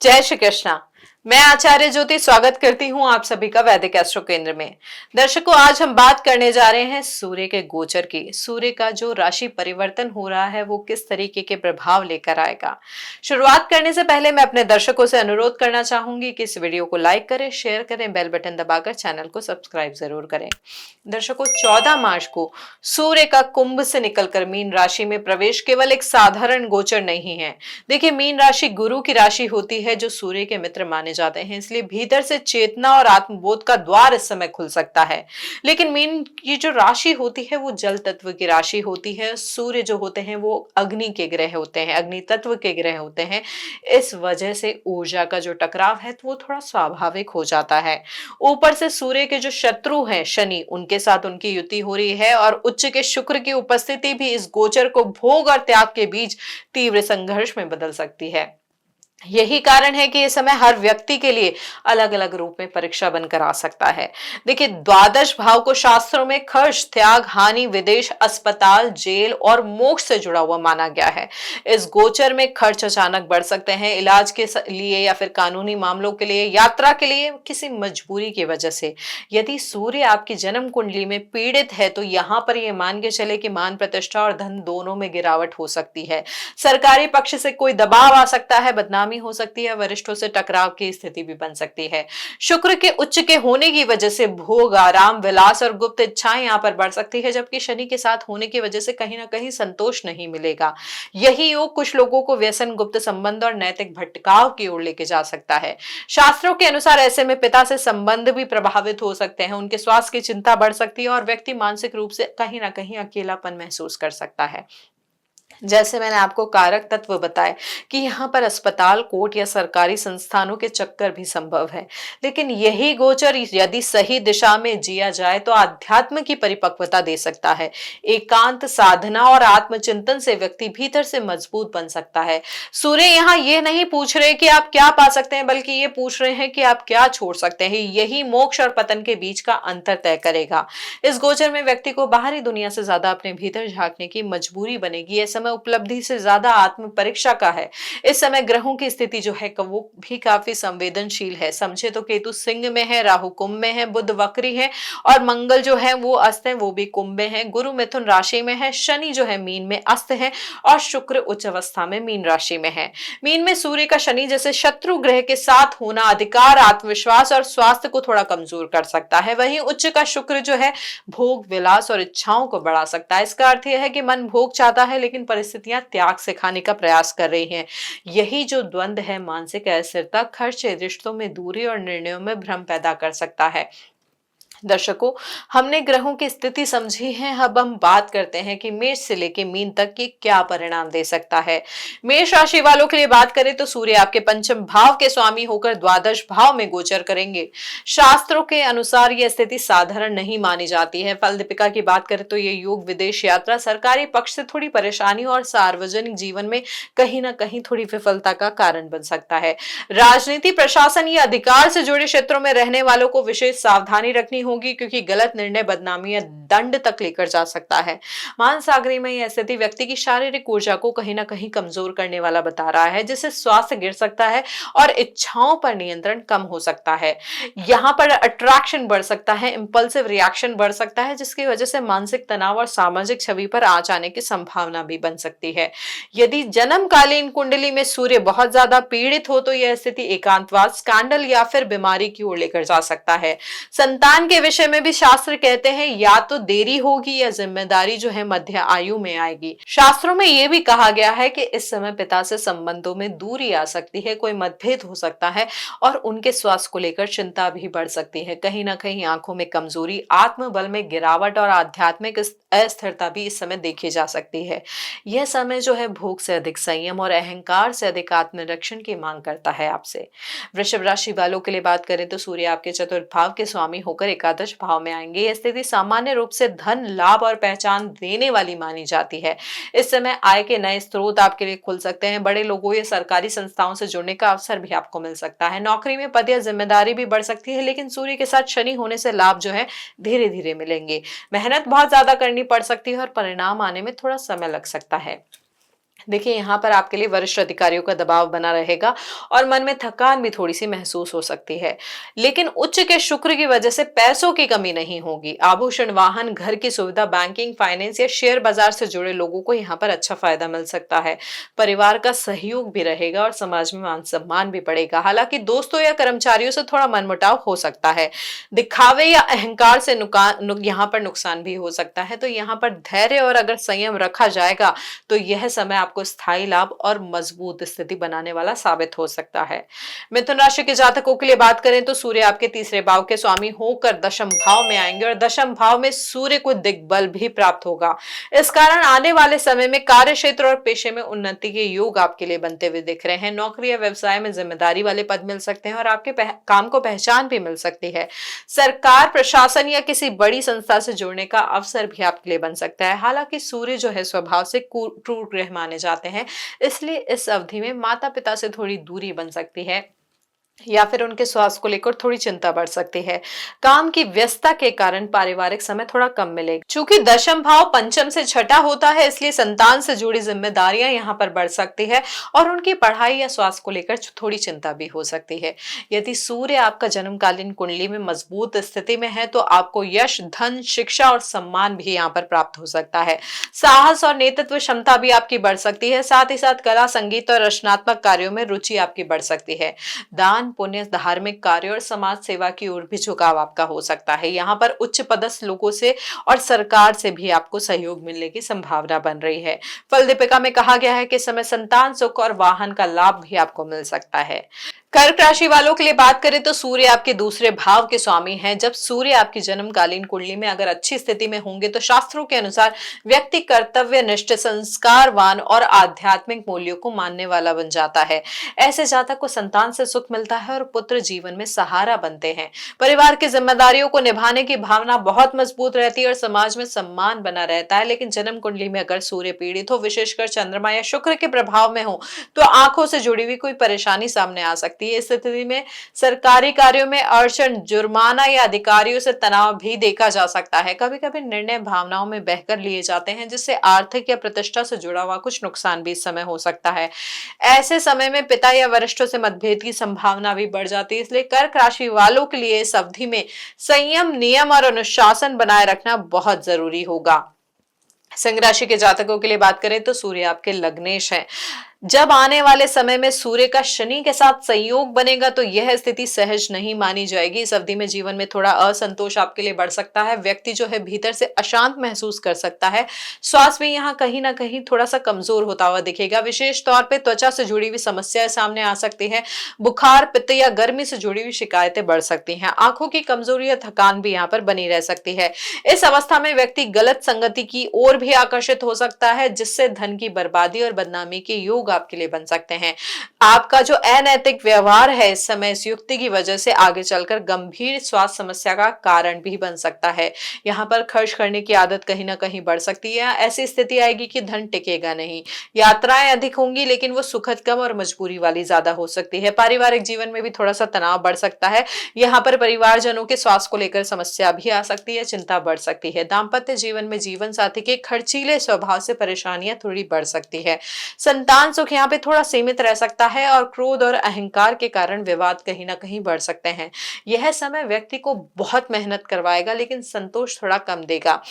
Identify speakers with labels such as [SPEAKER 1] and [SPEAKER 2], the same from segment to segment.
[SPEAKER 1] जय श्री कृष्णा। मैं आचार्य ज्योति स्वागत करती हूँ आप सभी का वैदिक एस्ट्रो केंद्र में। दर्शकों, आज हम बात करने जा रहे हैं सूर्य के गोचर की। सूर्य का जो राशि परिवर्तन हो रहा है वो किस तरीके के प्रभाव लेकर आएगा। शुरुआत करने से पहले मैं अपने दर्शकों से अनुरोध करना चाहूंगी कि इस वीडियो को लाइक करें, शेयर करें, बेल बटन दबाकर चैनल को सब्सक्राइब जरूर करें। दर्शकों, 14 मार्च को सूर्य का कुंभ से निकलकर मीन राशि में प्रवेश केवल एक साधारण गोचर नहीं है। देखिए, मीन राशि गुरु की राशि होती है जो सूर्य के मित्र माने जाते हैं, इसलिए भीतर से चेतना और आत्मबोध का द्वार इस समय खुल सकता है। लेकिन मीन की जो राशि होती है वो जल तत्व की राशि होती है। सूर्य जो होते हैं वो अग्नि के ग्रह होते हैं, अग्नि तत्व के ग्रह होते हैं। इस वजह से ऊर्जा का जो टकराव है तो वो थोड़ा स्वाभाविक हो जाता है। ऊपर से सूर्य के जो शत्रु हैं शनि, उनके साथ उनकी युति हो रही है और उच्च के शुक्र की उपस्थिति भी इस गोचर को भोग और त्याग के बीच तीव्र संघर्ष में बदल सकती है। यही कारण है कि ये समय हर व्यक्ति के लिए अलग अलग रूप में परीक्षा बनकर आ सकता है। देखिए, द्वादश भाव को शास्त्रों में खर्च, त्याग, हानि, विदेश, अस्पताल, जेल और मोक्ष से जुड़ा हुआ माना गया है। इस गोचर में खर्च अचानक बढ़ सकते हैं, इलाज के लिए या फिर कानूनी मामलों के लिए, यात्रा के लिए, किसी मजबूरी की वजह से। यदि सूर्य आपकी जन्म कुंडली में पीड़ित है तो यहाँ पर ये मान के चले कि मान प्रतिष्ठा और धन दोनों में गिरावट हो सकती है। सरकारी पक्ष से कोई दबाव आ सकता है, बदनामी हो सकती है, वरिष्ठों से टकराव की स्थिति भी बन सकती है। शुक्र के उच्च के होने की वजह से भोग, आराम, विलास और गुप्त इच्छाएं यहां पर बढ़ सकती है, जबकि शनि के साथ होने की वजह से कहीं ना कहीं संतोष नहीं मिलेगा। यही योग कुछ लोगों को व्यसन, गुप्त संबंध और नैतिक भटकाव की ओर लेके जा सकता है। शास्त्रों के अनुसार ऐसे में पिता से संबंध भी प्रभावित हो सकते हैं, उनके स्वास्थ्य की चिंता बढ़ सकती है और व्यक्ति मानसिक रूप से कहीं ना कहीं अकेलापन महसूस कर सकता है। जैसे मैंने आपको कारक तत्व बताए कि यहाँ पर अस्पताल, कोर्ट या सरकारी संस्थानों के चक्कर भी संभव है। लेकिन यही गोचर यदि सही दिशा में जिया जाए तो आध्यात्म की परिपक्वता दे सकता है। एकांत साधना और आत्मचिंतन से व्यक्ति भीतर से मजबूत बन सकता है। सूर्य यहाँ ये नहीं पूछ रहे कि आप क्या पा सकते हैं, बल्कि ये पूछ रहे हैं कि आप क्या छोड़ सकते हैं। यही मोक्ष और पतन के बीच का अंतर तय करेगा। इस गोचर में व्यक्ति को बाहरी दुनिया से ज्यादा अपने भीतर झांकने की मजबूरी बनेगी। यह समय उपलब्धि से ज्यादा आत्म परीक्षा का है। इस समय ग्रहों की स्थिति जो है वो भी काफी संवेदनशील है। समझे तो केतु सिंह में है, राहु कुंभ में है, बुध वक्री है और मंगल जो है वो अस्त है, वो भी कुंभ में है। गुरु मिथुन राशि में है, शनि जो है मीन में अस्त है और शुक्र उच्च अवस्था में मीन राशि में है। मीन में सूर्य का शनि जैसे शत्रु ग्रह के साथ होना अधिकार, आत्मविश्वास और स्वास्थ्य को थोड़ा कमजोर कर सकता है। वहीं उच्च का शुक्र जो है भोग, विलास और इच्छाओं को बढ़ा सकता है। इसका अर्थ यह है कि मन भोग चाहता है लेकिन परिस्थितियां त्याग सिखाने का प्रयास कर रही हैं। यही जो द्वंद्व है मानसिक अस्थिरता, खर्च, रिश्तों में दूरी और निर्णयों में भ्रम पैदा कर सकता है। दर्शकों, हमने ग्रहों की स्थिति समझी है। अब हम बात करते हैं कि मेष से लेके मीन तक की क्या परिणाम दे सकता है। मेष राशि वालों के लिए बात करें तो सूर्य आपके पंचम भाव के स्वामी होकर द्वादश भाव में गोचर करेंगे। शास्त्रों के अनुसार यह स्थिति साधारण नहीं मानी जाती है। फल दीपिका की बात करें तो ये योग विदेश यात्रा, सरकारी पक्ष से थोड़ी परेशानी और सार्वजनिक जीवन में कहीं ना कहीं थोड़ी विफलता का कारण बन सकता है। राजनीति, प्रशासन या अधिकार से जुड़े क्षेत्रों में रहने वालों को विशेष सावधानी रखनी होगी, क्योंकि गलत निर्णय बदनामी या दंड तक लेकर जा सकता है। महासागरी में यह स्थिति व्यक्ति की शारीरिक ऊर्जा को कहीं ना कहीं कमजोर करने वाला बता रहा है, जिससे स्वास्थ्य गिर सकता है और इच्छाओं पर नियंत्रण कम हो सकता है। यहाँ पर अट्रैक्शन बढ़ सकता है, इंपल्सिव रिएक्शन बढ़ सकता है, जिसकी वजह से मानसिक तनाव और सामाजिक छवि पर आ जाने की संभावना भी बन सकती है। यदि जन्मकालीन कुंडली में सूर्य बहुत ज्यादा पीड़ित हो तो यह स्थिति एकांतवास, स्कैंडल या फिर बीमारी की ओर लेकर जा सकता है। संतान के विषय में भी शास्त्र कहते हैं या तो देरी होगी या जिम्मेदारी जो है मध्य आयु में आएगी। शास्त्रों में यह भी कहा गया है कि इस समय पिता से संबंधों में दूरी आ सकती है, कोई मतभेद हो सकता है और उनके स्वास्थ्य को लेकर चिंता भी बढ़ सकती है। कहीं ना कहीं आंखों में कमजोरी, आत्मबल में गिरावट और आध्यात्मिक अस्थिरता भी इस समय देखी जा सकती है। यह समय जो है भोग से अधिक संयम और अहंकार से अधिक आत्मरक्षण की मांग करता है आपसे। वृषभ राशि वालों के लिए बात करें तो सूर्य आपके चतुर्थ भाव के स्वामी होकर एकादश भाव में आएंगे। यह स्थिति सामान्य रूप से धन, लाभ और पहचान देने वाली मानी जाती है। इस समय आय के नए स्रोत आपके लिए खुल सकते हैं। बड़े लोगों या सरकारी संस्थाओं से जुड़ने का अवसर भी आपको मिल सकता है। नौकरी में पद या जिम्मेदारी भी बढ़ सकती है, लेकिन सूर्य के साथ शनि होने से लाभ जो है धीरे धीरे मिलेंगे। मेहनत बहुत ज्यादा करनी पड़ सकती है और परिणाम आने में थोड़ा समय लग सकता है। देखिए यहाँ पर आपके लिए वरिष्ठ अधिकारियों का दबाव बना रहेगा और मन में थकान भी थोड़ी सी महसूस हो सकती है। लेकिन उच्च के शुक्र की वजह से पैसों की कमी नहीं होगी। आभूषण, वाहन, घर की सुविधा, बैंकिंग, फाइनेंस या शेयर बाजार से जुड़े लोगों को यहाँ पर अच्छा फायदा मिल सकता है। परिवार का सहयोग भी रहेगा और समाज में मान सम्मान भी बढ़ेगा। हालांकि दोस्तों या कर्मचारियों से थोड़ा मनमुटाव हो सकता है। दिखावे या अहंकार से यहाँ पर नुकसान भी हो सकता है। तो यहाँ पर धैर्य और अगर संयम रखा जाएगा तो यह समय आपको स्थायी लाभ और मजबूत स्थिति बनाने वाला साबित हो सकता है। मिथुन राशि के जातकों के लिए बात करें तो सूर्य आपके तीसरे भाव के स्वामी होकर दशम भाव में आएंगे और दशम भाव में सूर्य को दिग्बल भी प्राप्त होगा। इस कारण आने वाले समय में कार्य क्षेत्र और पेशे में उन्नति के योग आपके लिए बनते हुए दिख रहे हैं। नौकरी या व्यवसाय में जिम्मेदारी वाले पद मिल सकते हैं और आपके काम को पहचान भी मिल सकती है। सरकार, प्रशासन या किसी बड़ी संस्था से जुड़ने का अवसर भी आपके लिए बन सकता है। हालांकि सूर्य जो है स्वभाव से क्रूर ग्रह माने जाते हैं, इसलिए इस अवधि में माता पिता से थोड़ी दूरी बन सकती है या फिर उनके स्वास्थ्य को लेकर थोड़ी चिंता बढ़ सकती है। काम की व्यस्तता के कारण पारिवारिक समय थोड़ा कम मिलेगा। चूंकि दशम भाव पंचम से छठा होता है, इसलिए संतान से जुड़ी जिम्मेदारियां यहाँ पर बढ़ सकती है और उनकी पढ़ाई या स्वास्थ्य को लेकर थोड़ी चिंता भी हो सकती है। यदि सूर्य आपका जन्मकालीन कुंडली में मजबूत स्थिति में है तो आपको यश, धन, शिक्षा और सम्मान भी यहाँ पर प्राप्त हो सकता है। साहस और नेतृत्व क्षमता भी आपकी बढ़ सकती है। साथ ही साथ कला, संगीत और रचनात्मक कार्यों में रुचि आपकी बढ़ सकती है। दान, पुण्य, धार्मिक कार्य और समाज सेवा की ओर भी झुकाव आपका हो सकता है। यहाँ पर उच्च पदस्थ लोगों से और सरकार से भी आपको सहयोग मिलने की संभावना बन रही है। फल दीपिका में कहा गया है कि समय संतान सुख और वाहन का लाभ भी आपको मिल सकता है। कर्क राशि वालों के लिए बात करें तो सूर्य आपके दूसरे भाव के स्वामी हैं। जब सूर्य आपकी जन्मकालीन कुंडली में अगर अच्छी स्थिति में होंगे तो शास्त्रों के अनुसार व्यक्ति कर्तव्यनिष्ठ, संस्कारवान और आध्यात्मिक मूल्यों को मानने वाला बन जाता है। ऐसे जातक को संतान से सुख मिलता है और पुत्र जीवन में सहारा बनते हैं। परिवार की जिम्मेदारियों को निभाने की भावना बहुत मजबूत रहती है और समाज में सम्मान बना रहता है। लेकिन जन्म कुंडली में अगर सूर्य पीड़ित हो, विशेषकर चंद्रमा या शुक्र के प्रभाव में हो, तो आंखों से जुड़ी हुई कोई परेशानी सामने आ सकती है। इस स्थिति में सरकारी कार्यों में अड़चन, जुर्माना या अधिकारियों से तनाव भी देखा जा सकता है। कभी कभी निर्णय भावनाओं में बहकर लिए जाते हैं, जिससे आर्थिक या प्रतिष्ठा से जुड़ा हुआ कुछ नुकसान भी इस समय हो सकता है। ऐसे समय में पिता या वरिष्ठों से मतभेद की संभावना भी बढ़ जाती है। इसलिए कर्क राशि वालों के लिए इस अवधि में संयम, नियम और अनुशासन बनाए रखना बहुत जरूरी होगा। सिंह राशि के जातकों के लिए बात करें तो सूर्य आपके लग्नेश है। जब आने वाले समय में सूर्य का शनि के साथ संयोग बनेगा तो यह स्थिति सहज नहीं मानी जाएगी। इस अवधि में जीवन में थोड़ा असंतोष आपके लिए बढ़ सकता है। व्यक्ति जो है भीतर से अशांत महसूस कर सकता है। स्वास्थ्य भी यहाँ कहीं ना कहीं थोड़ा सा कमजोर होता हुआ दिखेगा। विशेष तौर पे त्वचा से जुड़ी हुई समस्याएं सामने आ सकती है। बुखार, पित्त या गर्मी से जुड़ी हुई शिकायतें बढ़ सकती हैं। आंखों की कमजोरी या थकान भी यहाँ पर बनी रह सकती है। इस अवस्था में व्यक्ति गलत संगति की ओर भी आकर्षित हो सकता है, जिससे धन की बर्बादी और बदनामी के योग आपके लिए बन सकते हैं। आपका जो अनैतिक व्यवहार है इस समय इस युक्ति की वजह से आगे चलकर गंभीर स्वास्थ्य समस्या का कारण भी बन सकता है। यहाँ पर खर्च करने की आदत कहीं ना कहीं बढ़ सकती है। ऐसी स्थिति आएगी कि धन टिकेगा नहीं। यात्राएं अधिक होंगी लेकिन वो सुखद कम और मजबूरी वाली ज्यादा हो सकती है। पारिवारिक जीवन में भी थोड़ा सा तनाव बढ़ सकता है। यहाँ पर परिवारजनों के स्वास्थ्य को लेकर समस्या भी आ सकती है, चिंता बढ़ सकती है। दाम्पत्य जीवन में जीवन साथी के खर्चीले स्वभाव से परेशानियां थोड़ी बढ़ सकती है। संतान सुख यहाँ पे थोड़ा सीमित रह सकता है और क्रोध और अहंकार के कारण विवाद कहीं ना कहीं बढ़ सकते हैं। यह समय व्यक्ति को बहुत मेहनत करवाएगा लेकिन संतोष थोड़ा कम देगा।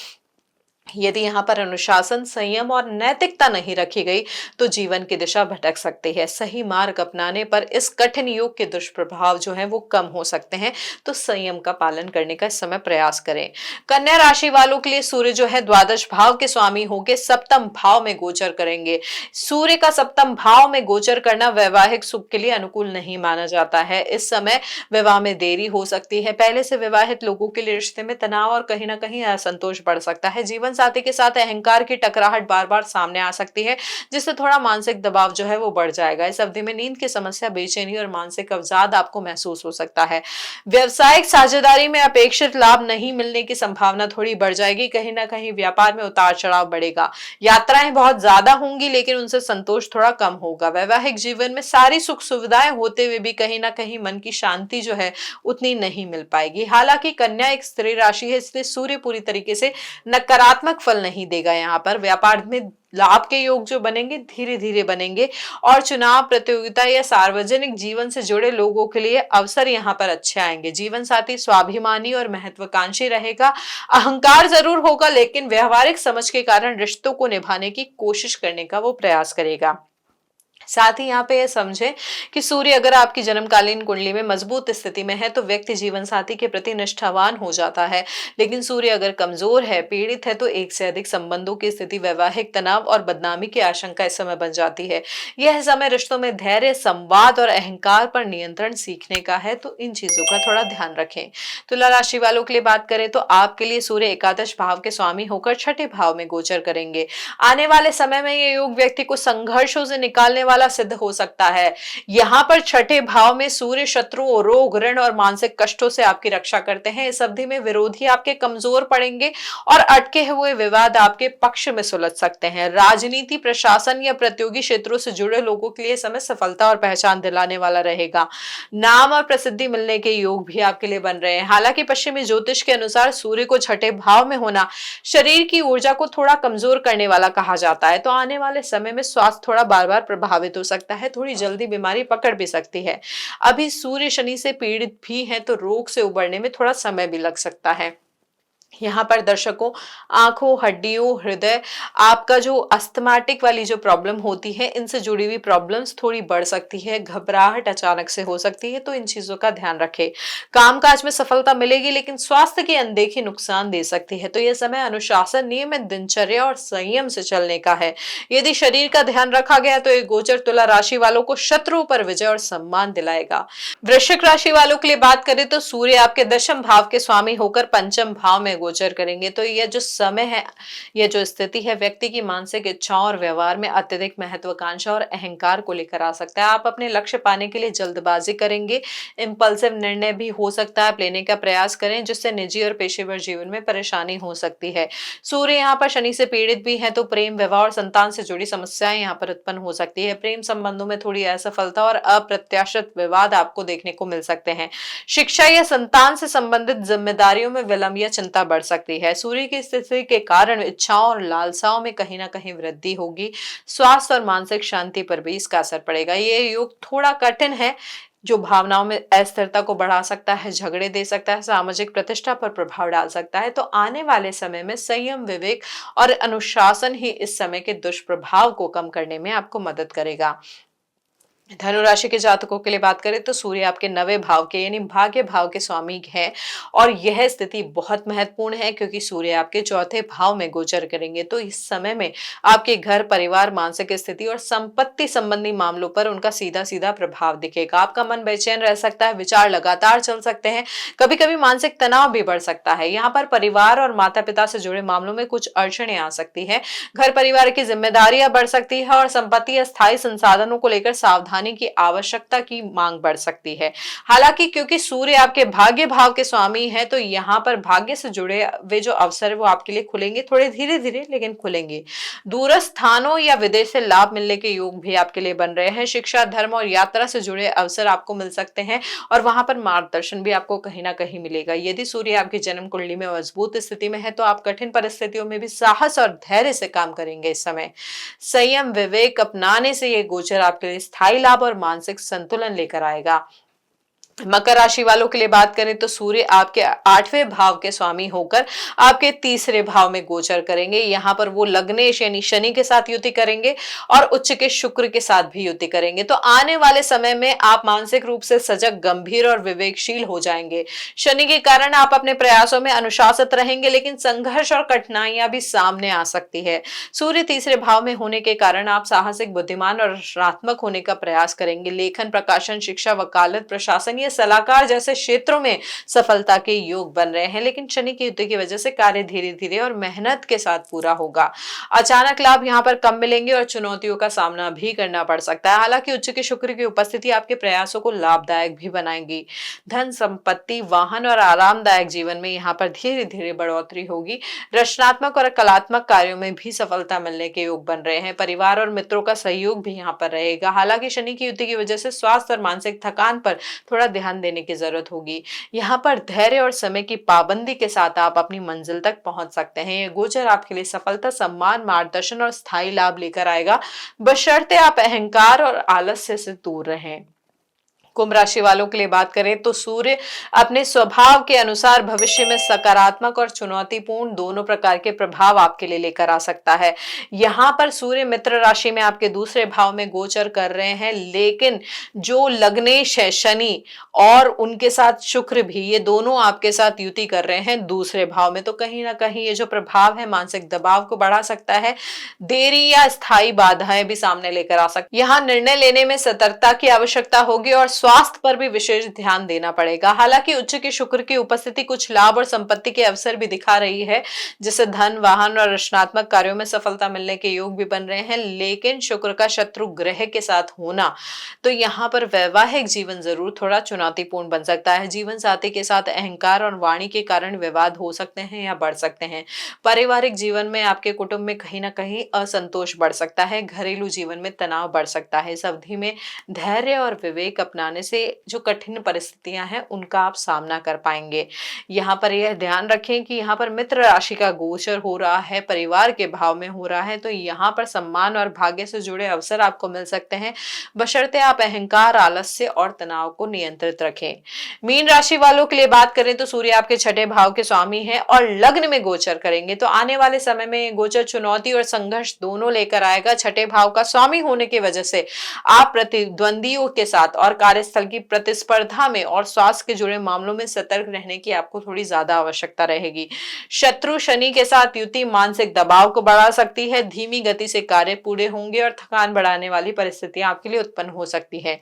[SPEAKER 1] यदि यहाँ पर अनुशासन, संयम और नैतिकता नहीं रखी गई तो जीवन की दिशा भटक सकती है। सही मार्ग अपनाने पर इस कठिन योग के दुष्प्रभाव जो है वो कम हो सकते हैं। तो संयम का पालन करने का इस समय प्रयास करें। कन्या राशि वालों के लिए सूर्य जो है द्वादश भाव के स्वामी होकर सप्तम भाव में गोचर करेंगे। सूर्य का सप्तम भाव में गोचर करना वैवाहिक सुख के लिए अनुकूल नहीं माना जाता है। इस समय विवाह में देरी हो सकती है। पहले से विवाहित लोगों के लिए रिश्ते में तनाव और कहीं ना कहीं असंतोष बढ़ सकता है। जीवन साथी के साथ अहंकार की टकराहट बार बार सामने आ सकती है, जिससे थोड़ा मानसिक दबाव जो है वो बढ़ जाएगा। इस अवधि में नींद की समस्या, बेचैनी और मानसिक अवसाद आपको महसूस हो सकता है। व्यवसायिक साझेदारी में अपेक्षित लाभ नहीं मिलने की संभावना थोड़ी बढ़ जाएगी। कहीं ना कहीं व्यापार में उतार चढ़ाव बढ़ेगा। यात्राएं बहुत ज्यादा होंगी लेकिन उनसे संतोष थोड़ा कम होगा। वैवाहिक जीवन में सारी सुख सुविधाएं होते हुए भी कहीं ना कहीं मन की शांति जो है उतनी नहीं मिल पाएगी। हालांकि कन्या एक स्त्री राशि है, इसलिए सूर्य पूरी तरीके से नकारात्मक सकारात्मक फल नहीं देगा। यहाँ पर व्यापार में लाभ के योग जो बनेंगे धीरे धीरे बनेंगे, और चुनाव प्रतियोगिता या सार्वजनिक जीवन से जुड़े लोगों के लिए अवसर यहाँ पर अच्छे आएंगे। जीवन साथी स्वाभिमानी और महत्वाकांक्षी रहेगा। अहंकार जरूर होगा, लेकिन व्यवहारिक समझ के कारण रिश्तों को निभाने की कोशिश करने का वो प्रयास करेगा। साथ ही यहाँ पे ये समझे कि सूर्य अगर आपकी जन्मकालीन कुंडली में मजबूत स्थिति में है तो व्यक्ति जीवन साथी के प्रति निष्ठावान हो जाता है, लेकिन सूर्य अगर कमजोर है, पीड़ित है, तो एक से अधिक संबंधों की स्थिति, वैवाहिक तनाव और बदनामी की आशंका इस समय बन जाती है। यह समय रिश्तों में धैर्य, संवाद और अहंकार पर नियंत्रण सीखने का है, तो इन चीजों का थोड़ा ध्यान रखें। तुला राशि वालों के लिए बात करें तो आपके लिए सूर्य एकादश भाव के स्वामी होकर छठे भाव में गोचर करेंगे। आने वाले समय में ये योग व्यक्ति को संघर्षों से निकालने वाला सिद्ध हो सकता है। यहाँ पर छठे भाव में सूर्य शत्रुओं, रोग, ऋण और मानसिक कष्टों से आपकी रक्षा करते हैं। इस अवधि में विरोधी आपके कमजोर पड़ेंगे और अटके हुए विवाद आपके पक्ष में सुलझ सकते हैं। राजनीति, प्रशासन या प्रतियोगी क्षेत्रों से जुड़े लोगों के लिए समय सफलता और पहचान दिलाने वाला रहेगा। नाम और प्रसिद्धि मिलने के योग भी आपके लिए बन रहे हैं। हालांकि पश्चिमी ज्योतिष के अनुसार सूर्य को छठे भाव में होना शरीर की ऊर्जा को थोड़ा कमजोर करने वाला कहा जाता है, तो आने वाले समय में स्वास्थ्य थोड़ा बार बार प्रभावित हो सकता है, थोड़ी जल्दी बीमारी पकड़ भी सकती है। अभी सूर्य शनि से पीड़ित भी है, तो रोग से उबरने में थोड़ा समय भी लग सकता है। यहाँ पर दर्शकों, आंखों, हड्डियों, हृदय, आपका जो अस्थमाटिक वाली जो प्रॉब्लम होती है, इनसे जुड़ी हुई प्रॉब्लम्स थोड़ी बढ़ सकती है। घबराहट अचानक से हो सकती है, तो इन चीजों का ध्यान रखें। कामकाज में सफलता मिलेगी, लेकिन स्वास्थ्य की अनदेखी नुकसान दे सकती है, तो यह समय अनुशासन, नियमित दिनचर्या और संयम से चलने का है। यदि शरीर का ध्यान रखा गया तो ये गोचर तुला राशि वालों को शत्रुओं पर विजय और सम्मान दिलाएगा। वृश्चिक राशि वालों के लिए बात करें तो सूर्य आपके दशम भाव के स्वामी होकर पंचम भाव में गोचर करेंगे, तो यह जो समय है, यह जो स्थिति है, व्यक्ति की मानसिक इच्छाओं और व्यवहार में अत्यधिक महत्वाकांक्षा और अहंकार को लेकर आ सकता है। आप अपने लक्ष्य पाने के लिए जल्दबाजी करेंगे, इंपल्सिव निर्णय भी हो सकता है, आप लेने का प्रयास करें, जिससे निजी और पेशेवर जीवन में परेशानी हो सकती है। सूर्य यहाँ पर शनि से पीड़ित भी है, तो प्रेम, विवाह और संतान से जुड़ी समस्याएं यहाँ पर उत्पन्न हो सकती है। प्रेम संबंधों में थोड़ी असफलता और अप्रत्याशित विवाद आपको देखने को मिल सकते हैं। शिक्षा या संतान से संबंधित जिम्मेदारियों में विलंब या चिंता बढ़ सकती है। सूर्य की स्थिति के कारण इच्छाओं और लालसाओं में कहीं ना कहीं वृद्धि होगी। स्वास्थ्य और मानसिक शांति पर भी इसका असर पड़ेगा। ये योग थोड़ा कठिन है, जो भावनाओं में अस्थिरता को बढ़ा सकता है, झगड़े दे सकता है, सामाजिक प्रतिष्ठा पर प्रभाव डाल सकता है, तो आने वाले समय में संयम, विवेक और अनुशासन ही इस समय के दुष्प्रभाव को कम करने में आपको मदद करेगा। धनु राशि के जातकों के लिए बात करें तो सूर्य आपके नवे भाव के यानी भाग्य भाव के स्वामी है, और यह स्थिति बहुत महत्वपूर्ण है क्योंकि सूर्य आपके चौथे भाव में गोचर करेंगे। तो इस समय में आपके घर, परिवार, मानसिक स्थिति और संपत्ति संबंधी मामलों पर उनका सीधा सीधा प्रभाव दिखेगा। आपका मन बेचैन रह सकता है, विचार लगातार चल सकते हैं, कभी कभी मानसिक तनाव भी बढ़ सकता है। यहाँ पर परिवार और माता पिता से जुड़े मामलों में कुछ अड़चने आ सकती है। घर परिवार की जिम्मेदारियां बढ़ सकती है और संपत्ति या स्थायी संसाधनों को लेकर सावधानी की आवश्यकता की मांग बढ़ सकती है। हालांकि क्योंकि सूर्य आपके भाग्य भाव के स्वामी है, तो यहाँ पर भाग्य से जुड़े वे जो अवसर वो आपके लिए खुलेंगे, थोड़े धीरे धीरे लेकिन खुलेंगे। दूरस्थ स्थानों या विदेश से लाभ मिलने के योग भी आपके लिए बन रहे हैं। शिक्षा, धर्म और यात्रा से जुड़े अवसर आपको मिल सकते हैं, और वहां पर मार्गदर्शन भी आपको कहीं ना कहीं मिलेगा। यदि सूर्य आपकी जन्म कुंडली में मजबूत स्थिति में है, तो आप कठिन परिस्थितियों में भी साहस और धैर्य से काम करेंगे। इस समय संयम, विवेक अपनाने से ये गोचर आपके लिए स्थायी लाभ और मानसिक संतुलन लेकर आएगा। मकर राशि वालों के लिए बात करें तो सूर्य आपके आठवें भाव के स्वामी होकर आपके तीसरे भाव में गोचर करेंगे। यहाँ पर वो लग्नेश यानी शनि के साथ युति करेंगे और उच्च के शुक्र के साथ भी युति करेंगे। तो आने वाले समय में आप मानसिक रूप से सजग, गंभीर और विवेकशील हो जाएंगे। शनि के कारण आप अपने प्रयासों में अनुशासित रहेंगे, लेकिन संघर्ष और कठिनाइयां भी सामने आ सकती है। सूर्य तीसरे भाव में होने के कारण आप साहसिक, बुद्धिमान और रचनात्मक होने का प्रयास करेंगे। लेखन, प्रकाशन, शिक्षा, वकालत, प्रशासन, सलाहकार जैसे क्षेत्रों में सफलता के योग बन रहे हैं, लेकिन शनि की युति की वजह से कार्य धीरे धीरे और मेहनत के साथ पूरा होगा। अचानक लाभ यहाँ पर कम मिलेंगे और चुनौतियों का सामना भी करना पड़ सकता है। हालांकि उच्च के शुक्र की उपस्थिति आपके प्रयासों को लाभदायक भी बनाएगी। धन, संपत्ति, वाहन और आरामदायक जीवन में यहाँ पर धीरे धीरे बढ़ोतरी होगी। रचनात्मक और कलात्मक कार्यों में भी सफलता मिलने के योग बन रहे हैं। परिवार और मित्रों का सहयोग भी यहाँ पर रहेगा। हालांकि शनि की युति की वजह से स्वास्थ्य और मानसिक थकान पर थोड़ा ध्यान देने की जरूरत होगी। यहाँ पर धैर्य और समय की पाबंदी के साथ आप अपनी मंजिल तक पहुंच सकते हैं। ये गोचर आपके लिए सफलता, सम्मान, मार्गदर्शन और स्थायी लाभ लेकर आएगा, बशर्ते आप अहंकार और आलस्य से दूर रहें। कुंभ राशि वालों के लिए बात करें तो सूर्य अपने स्वभाव के अनुसार भविष्य में सकारात्मक और चुनौतीपूर्ण दोनों प्रकार के प्रभाव आपके लिए लेकर आ सकता है। यहाँ पर सूर्य मित्र राशि में आपके दूसरे भाव में गोचर कर रहे हैं, लेकिन जो लग्नेश है शनि और उनके साथ शुक्र भी, ये दोनों आपके साथ युति कर रहे हैं दूसरे भाव में। तो कहीं ना कहीं ये जो प्रभाव है मानसिक दबाव को बढ़ा सकता है, देरी या स्थायी बाधाएं भी सामने लेकर आ सकती है। यहाँ निर्णय लेने में सतर्कता की आवश्यकता होगी और स्वास्थ्य पर भी विशेष ध्यान देना पड़ेगा। हालांकि उच्च की शुक्र की उपस्थिति कुछ लाभ और संपत्ति के अवसर भी दिखा रही है, जिससे धन, वाहन और रचनात्मक कार्यों में सफलता मिलने के योग भी बन रहे हैं। लेकिन शुक्र का शत्रु ग्रह के साथ होना, तो यहाँ पर वैवाहिक जीवन जरूर थोड़ा चुनौतीपूर्ण बन सकता है। जीवन साथी के साथ अहंकार और वाणी के कारण विवाद हो सकते हैं या बढ़ सकते हैं। पारिवारिक जीवन में आपके कुटुंब में कहीं ना कहीं असंतोष बढ़ सकता है। घरेलू जीवन में तनाव बढ़ सकता है। इस अवधि में धैर्य और विवेक अपनाने से जो कठिन परिस्थितियां हैं उनका आप सामना कर पाएंगे। यहाँ पर यह ध्यान रखें कि यहाँ पर मित्र राशि का गोचर हो रहा है, परिवार के भाव में हो रहा है, तो यहाँ पर सम्मान और भाग्य से जुड़े अवसर आपको मिल सकते हैं, बशर्ते आप अहंकार, आलस्य और तनाव को नियंत्रित रखें। मीन राशि वालों के लिए बात करें तो सूर्य आपके छठे भाव के स्वामी है और लग्न में गोचर करेंगे, तो आने वाले समय में गोचर चुनौती और संघर्ष दोनों लेकर आएगा। छठे भाव का स्वामी होने की वजह से आप प्रतिद्वंदियों के साथ और कार्यस्थल की प्रतिस्पर्धा में और स्वास्थ्य के जुड़े मामलों में सतर्क रहने की आपको थोड़ी ज्यादा आवश्यकता रहेगी। शत्रु शनि के साथ युति मानसिक दबाव को बढ़ा सकती है। धीमी गति से कार्य पूरे होंगे और थकान बढ़ाने वाली परिस्थितियां आपके लिए उत्पन्न हो सकती है।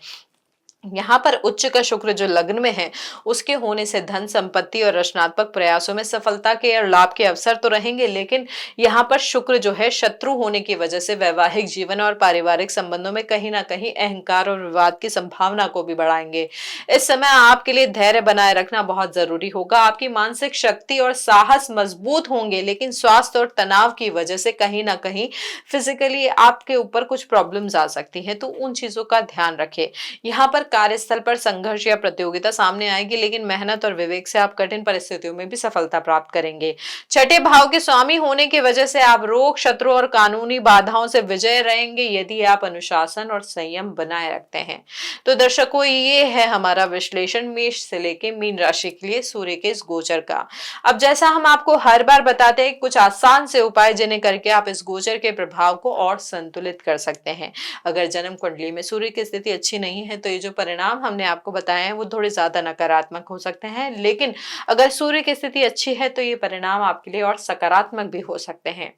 [SPEAKER 1] यहाँ पर उच्च का शुक्र जो लग्न में है, उसके होने से धन, संपत्ति और रचनात्मक प्रयासों में सफलता के और लाभ के अवसर तो रहेंगे, लेकिन यहाँ पर शुक्र जो है शत्रु होने की वजह से वैवाहिक जीवन और पारिवारिक संबंधों में कहीं ना कहीं अहंकार और विवाद की संभावना को भी बढ़ाएंगे। इस समय आपके लिए धैर्य बनाए रखना बहुत जरूरी होगा। आपकी मानसिक शक्ति और साहस मजबूत होंगे, लेकिन स्वास्थ्य और तनाव की वजह से कहीं ना कहीं फिजिकली आपके ऊपर कुछ प्रॉब्लम्स आ सकती हैं, तो उन चीजों का ध्यान रखें। यहाँ पर कार्यस्थल पर संघर्ष या प्रतियोगिता सामने आएगी, लेकिन मेहनत और विवेक से आप कठिन परिस्थितियों में भी सफलता प्राप्त करेंगे। छठे भाव के स्वामी होने की वजह से आप रोग, शत्रु और कानूनी बाधाओं से विजय रहेंगे, यदि आप अनुशासन और संयम बनाए रखते हैं। तो दर्शकों, ये है हमारा विश्लेषण मेष से लेके मीन राशि के लिए सूर्य के इस गोचर का। अब जैसा हम आपको हर बार बताते हैं, कुछ आसान से उपाय जिन्हें करके आप इस गोचर के प्रभाव को और संतुलित कर सकते हैं। अगर जन्म कुंडली में सूर्य की स्थिति अच्छी नहीं है, तो ये जो परिणाम हमने आपको बताए हैं वो थोड़े ज्यादा नकारात्मक हो सकते हैं, लेकिन अगर सूर्य की स्थिति अच्छी है तो ये परिणाम आपके लिए और सकारात्मक भी हो सकते हैं।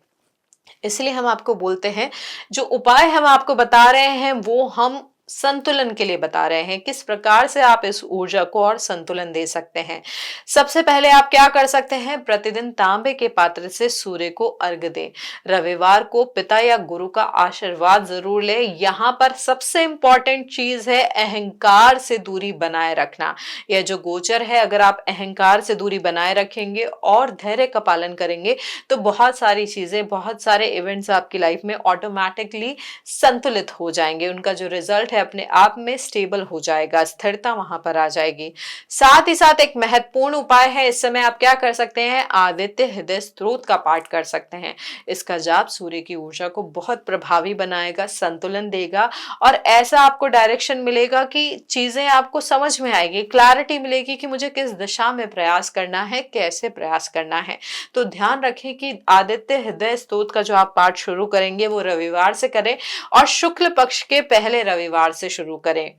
[SPEAKER 1] इसलिए हम आपको बोलते हैं, जो उपाय हम आपको बता रहे हैं वो हम संतुलन के लिए बता रहे हैं, किस प्रकार से आप इस ऊर्जा को और संतुलन दे सकते हैं। सबसे पहले आप क्या कर सकते हैं, प्रतिदिन तांबे के पात्र से सूर्य को अर्घ्य दें। रविवार को पिता या गुरु का आशीर्वाद जरूर ले। यहाँ पर सबसे इंपॉर्टेंट चीज है अहंकार से दूरी बनाए रखना। यह जो गोचर है, अगर आप अहंकार से दूरी बनाए रखेंगे और धैर्य का पालन करेंगे, तो बहुत सारी चीजें, बहुत सारे इवेंट्स आपकी लाइफ में ऑटोमेटिकली संतुलित हो जाएंगे। उनका जो रिजल्ट है अपने आप में स्टेबल हो जाएगा, स्थिरता वहां पर आ जाएगी। साथ ही साथ एक महत्वपूर्ण उपाय है, इस समय आप क्या कर सकते हैं, आदित्य हृदय स्तोत्र का पाठ कर सकते हैं। इसका जाप सूर्य की ऊर्जा को बहुत प्रभावी बनाएगा, संतुलन देगा और ऐसा आपको डायरेक्शन मिलेगा कि चीजें आपको समझ में आएगी, क्लैरिटी मिलेगी कि मुझे किस दिशा में प्रयास करना है, कैसे प्रयास करना है। तो ध्यान रखें कि आदित्य हृदय स्तोत्र का जो आप पाठ शुरू करेंगे वो रविवार से करें और शुक्ल पक्ष के पहले रविवार से शुरू करें।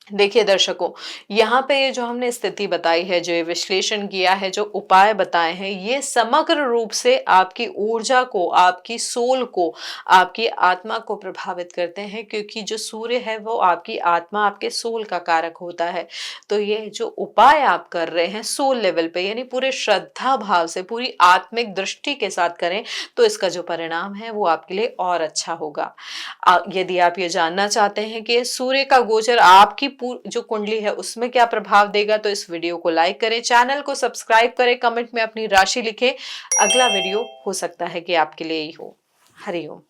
[SPEAKER 1] देखिए दर्शकों, यहाँ पे ये जो हमने स्थिति बताई है, जो ये विश्लेषण किया है, जो उपाय बताए हैं, ये समग्र रूप से आपकी ऊर्जा को, आपकी सोल को, आपकी आत्मा को प्रभावित करते हैं, क्योंकि जो सूर्य है वो आपकी आत्मा, आपके सोल का कारक होता है। तो ये जो उपाय आप कर रहे हैं सोल लेवल पे, यानी पूरे श्रद्धा भाव से, पूरी आत्मिक दृष्टि के साथ करें, तो इसका जो परिणाम है वो आपके लिए और अच्छा होगा। यदि आप ये जानना चाहते हैं कि सूर्य का गोचर आपकी जो कुंडली है उसमें क्या प्रभाव देगा, तो इस वीडियो को लाइक करें, चैनल को सब्सक्राइब करें, कमेंट में अपनी राशि लिखें। अगला वीडियो हो सकता है कि आपके लिए ही हो। हरिओम।